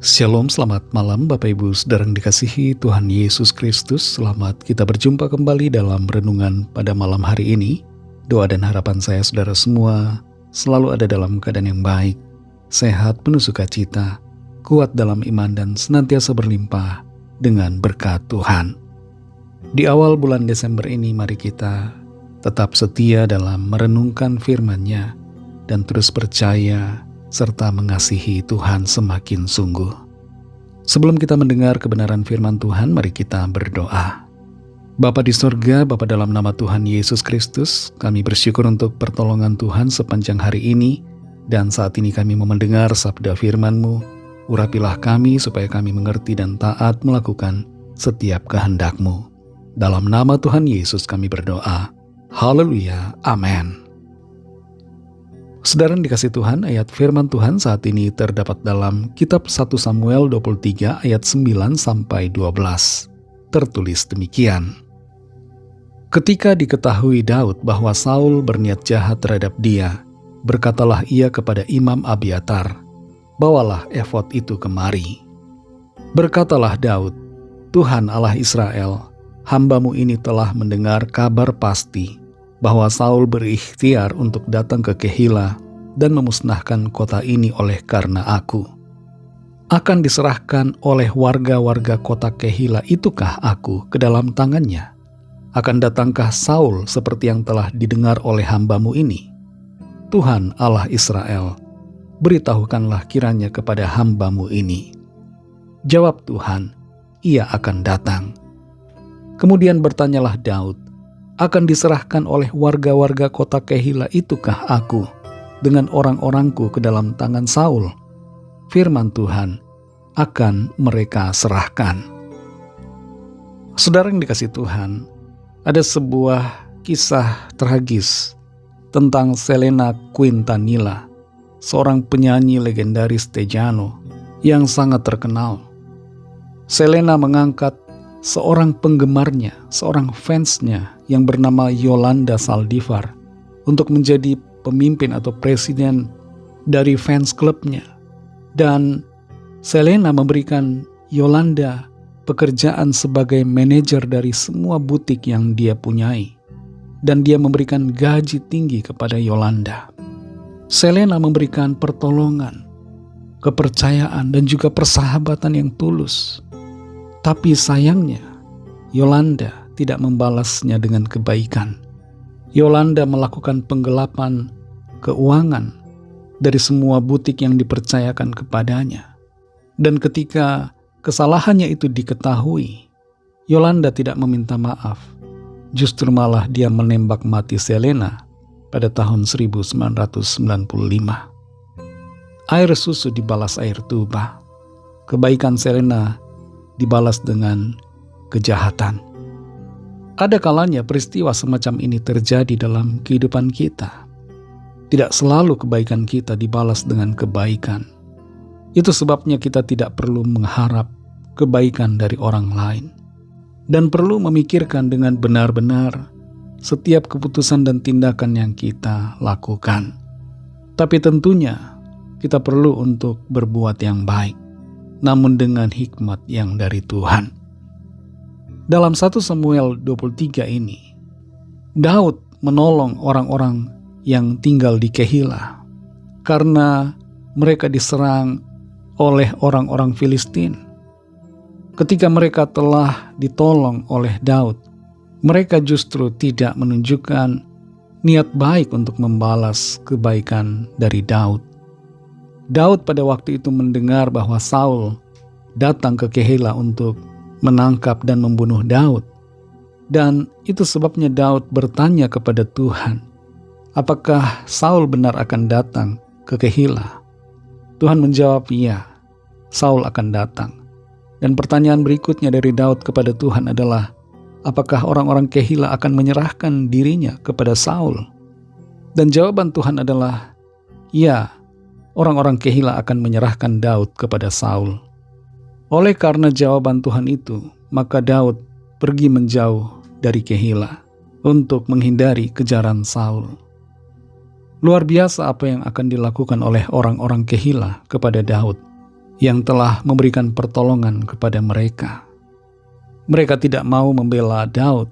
Shalom, selamat malam Bapak Ibu Saudara yang dikasihi Tuhan Yesus Kristus. Selamat kita berjumpa kembali dalam renungan pada malam hari ini. Doa dan harapan saya saudara semua selalu ada dalam keadaan yang baik, sehat, penuh sukacita, kuat dalam iman dan senantiasa berlimpah dengan berkat Tuhan. Di awal bulan Desember ini mari kita tetap setia dalam merenungkan firman-Nya dan terus percaya serta mengasihi Tuhan semakin sungguh. Sebelum kita mendengar kebenaran firman Tuhan, mari kita berdoa. Bapa di sorga, Bapa dalam nama Tuhan Yesus Kristus, kami bersyukur untuk pertolongan Tuhan sepanjang hari ini, dan saat ini kami mau mendengar sabda firman-Mu. Urapilah kami supaya kami mengerti dan taat melakukan setiap kehendak-Mu. Dalam nama Tuhan Yesus kami berdoa. Haleluya, amin. Saudara yang dikasih Tuhan, ayat firman Tuhan saat ini terdapat dalam kitab 1 Samuel 23 ayat 9-12. Tertulis demikian. Ketika diketahui Daud bahwa Saul berniat jahat terhadap dia, berkatalah ia kepada Imam Abiatar, "Bawalah efod itu kemari." Berkatalah Daud, "Tuhan Allah Israel, hamba-Mu ini telah mendengar kabar pasti bahwa Saul berikhtiar untuk datang ke Kehila dan memusnahkan kota ini oleh karena aku. Akan diserahkan oleh warga-warga kota Kehila itukah aku ke dalam tangannya? Akan datangkah Saul seperti yang telah didengar oleh hamba-Mu ini? Tuhan Allah Israel, beritahukanlah kiranya kepada hamba-Mu ini." Jawab Tuhan, "Ia akan datang." Kemudian bertanyalah Daud, "Akan diserahkan oleh warga-warga kota Kehila itukah aku dengan orang-orangku ke dalam tangan Saul?" Firman Tuhan, "Akan mereka serahkan." Saudara yang dikasih Tuhan, ada sebuah kisah tragis tentang Selena Quintanilla, seorang penyanyi legendaris Tejano yang sangat terkenal. Selena mengangkat seorang penggemarnya, seorang fansnya yang bernama Yolanda Saldivar untuk menjadi pemimpin atau presiden dari fans klubnya. Dan Selena memberikan Yolanda pekerjaan sebagai manajer dari semua butik yang dia punyai. Dan dia memberikan gaji tinggi kepada Yolanda. Selena memberikan pertolongan, kepercayaan, dan juga persahabatan yang tulus. Tapi sayangnya, Yolanda tidak membalasnya dengan kebaikan. Yolanda melakukan penggelapan keuangan dari semua butik yang dipercayakan kepadanya. Dan ketika kesalahannya itu diketahui, Yolanda tidak meminta maaf. Justru malah dia menembak mati Selena pada tahun 1995. Air susu dibalas air tuba. Kebaikan Selena dibalas dengan kejahatan. Ada kalanya peristiwa semacam ini terjadi dalam kehidupan kita. Tidak selalu kebaikan kita dibalas dengan kebaikan. Itu sebabnya kita tidak perlu mengharap kebaikan dari orang lain. Dan perlu memikirkan dengan benar-benar setiap keputusan dan tindakan yang kita lakukan. Tapi tentunya kita perlu untuk berbuat yang baik, namun dengan hikmat yang dari Tuhan. Dalam 1 Samuel 23 ini, Daud menolong orang-orang yang tinggal di Kehila karena mereka diserang oleh orang-orang Filistin. Ketika mereka telah ditolong oleh Daud, mereka justru tidak menunjukkan niat baik untuk membalas kebaikan dari Daud. Daud pada waktu itu mendengar bahwa Saul datang ke Kehila untuk menangkap dan membunuh Daud. Dan itu sebabnya Daud bertanya kepada Tuhan, apakah Saul benar akan datang ke Kehila? Tuhan menjawab, "Iya, Saul akan datang." Dan pertanyaan berikutnya dari Daud kepada Tuhan adalah, apakah orang-orang Kehila akan menyerahkan dirinya kepada Saul? Dan jawaban Tuhan adalah, "Iya, orang-orang Kehila akan menyerahkan Daud kepada Saul." Oleh karena jawaban Tuhan itu, maka Daud pergi menjauh dari Kehila untuk menghindari kejaran Saul. Luar biasa apa yang akan dilakukan oleh orang-orang Kehila kepada Daud. yang telah memberikan pertolongan kepada mereka. Mereka tidak mau membela Daud,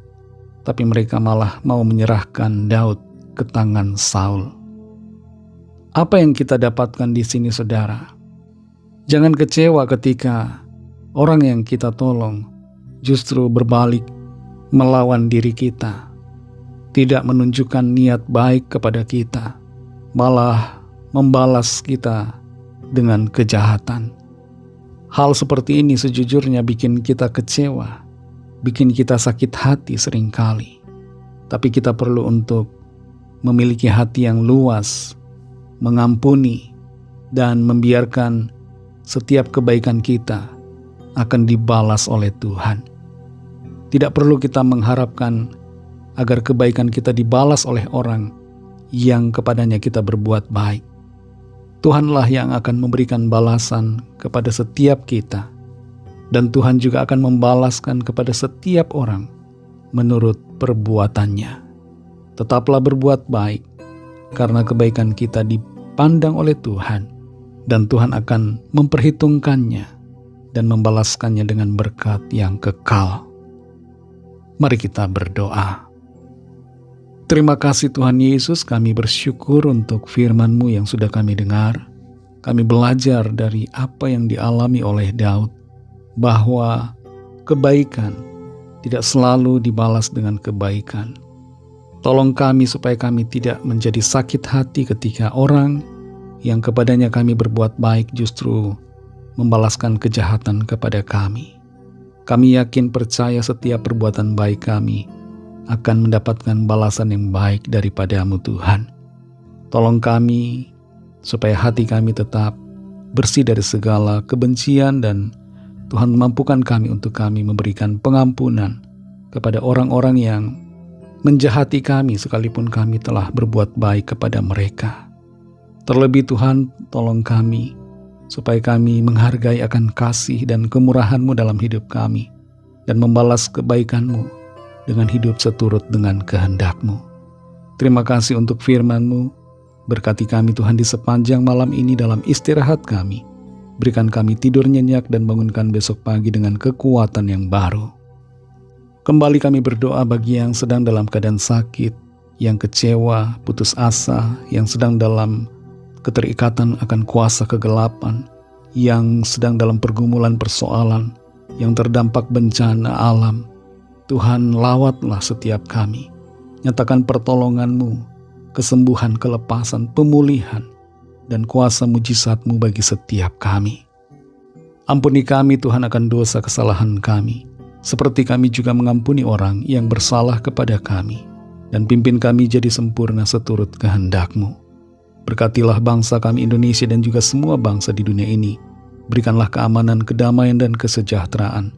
tapi mereka malah mau menyerahkan Daud ke tangan Saul. Apa yang kita dapatkan di sini, saudara? Jangan kecewa ketika orang yang kita tolong justru berbalik melawan diri kita, tidak menunjukkan niat baik kepada kita, malah membalas kita dengan kejahatan. Hal seperti ini sejujurnya bikin kita kecewa, bikin kita sakit hati seringkali. Tapi kita perlu untuk memiliki hati yang luas, mengampuni, dan membiarkan setiap kebaikan kita akan dibalas oleh Tuhan. Tidak perlu kita mengharapkan agar kebaikan kita dibalas oleh orang yang kepadanya kita berbuat baik. Tuhanlah yang akan memberikan balasan kepada setiap kita, dan Tuhan juga akan membalaskan kepada setiap orang menurut perbuatannya. Tetaplah berbuat baik, karena kebaikan kita dipandang oleh Tuhan, dan Tuhan akan memperhitungkannya dan membalaskannya dengan berkat yang kekal. Mari kita berdoa. Terima kasih Tuhan Yesus, kami bersyukur untuk firman-Mu yang sudah kami dengar. Kami belajar dari apa yang dialami oleh Daud, bahwa kebaikan tidak selalu dibalas dengan kebaikan. Tolong kami supaya kami tidak menjadi sakit hati ketika orang yang kepadanya kami berbuat baik justru membalaskan kejahatan kepada kami. Kami yakin percaya setiap perbuatan baik kami akan mendapatkan balasan yang baik daripada-Mu Tuhan. Tolong kami supaya hati kami tetap bersih dari segala kebencian, dan Tuhan mampukan kami untuk kami memberikan pengampunan kepada orang-orang yang menjahati kami sekalipun kami telah berbuat baik kepada mereka. Terlebih Tuhan, tolong kami supaya kami menghargai akan kasih dan kemurahan-Mu dalam hidup kami, dan membalas kebaikan-Mu dengan hidup seturut dengan kehendak-Mu. Terima kasih untuk firman-Mu. Berkati kami Tuhan di sepanjang malam ini dalam istirahat kami. Berikan kami tidur nyenyak dan bangunkan besok pagi dengan kekuatan yang baru. Kembali kami berdoa bagi yang sedang dalam keadaan sakit, yang kecewa, putus asa, yang sedang dalam keterikatan akan kuasa kegelapan, yang sedang dalam pergumulan persoalan, yang terdampak bencana alam. Tuhan, lawatlah setiap kami. Nyatakan pertolongan-Mu, kesembuhan, kelepasan, pemulihan, dan kuasa mujizat-Mu bagi setiap kami. Ampuni kami Tuhan akan dosa kesalahan kami, seperti kami juga mengampuni orang yang bersalah kepada kami, dan pimpin kami jadi sempurna seturut kehendak-Mu. Berkatilah bangsa kami Indonesia dan juga semua bangsa di dunia ini. Berikanlah keamanan, kedamaian, dan kesejahteraan,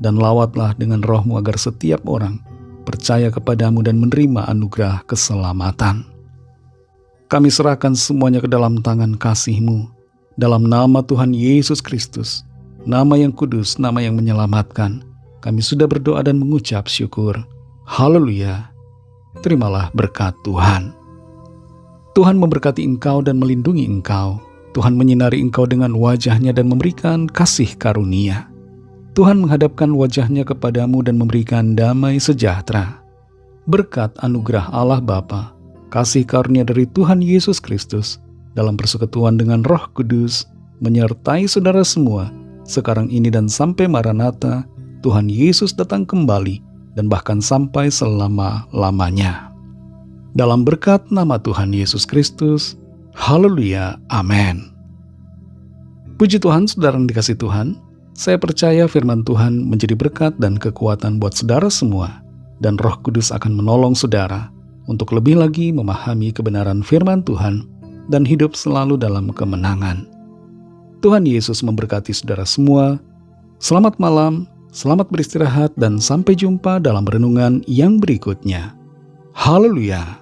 dan lawatlah dengan Roh-Mu agar setiap orang percaya kepada-Mu dan menerima anugerah keselamatan. Kami serahkan semuanya ke dalam tangan kasih-Mu, dalam nama Tuhan Yesus Kristus, nama yang kudus, nama yang menyelamatkan. Kami sudah berdoa dan mengucap syukur. Haleluya. Terimalah berkat Tuhan. Tuhan memberkati engkau dan melindungi engkau. Tuhan menyinari engkau dengan wajah-Nya dan memberikan kasih karunia. Tuhan menghadapkan wajah-Nya kepadamu dan memberikan damai sejahtera. Berkat anugerah Allah Bapa, kasih karunia dari Tuhan Yesus Kristus, dalam persekutuan dengan Roh Kudus, menyertai saudara semua, sekarang ini dan sampai Maranatha, Tuhan Yesus datang kembali, dan bahkan sampai selama-lamanya. Dalam berkat nama Tuhan Yesus Kristus, haleluya, amin. Puji Tuhan, saudara yang dikasihi Tuhan, saya percaya firman Tuhan menjadi berkat dan kekuatan buat saudara semua, dan Roh Kudus akan menolong saudara untuk lebih lagi memahami kebenaran firman Tuhan dan hidup selalu dalam kemenangan. Tuhan Yesus memberkati saudara semua. Selamat malam, selamat beristirahat, dan sampai jumpa dalam renungan yang berikutnya. Haleluya.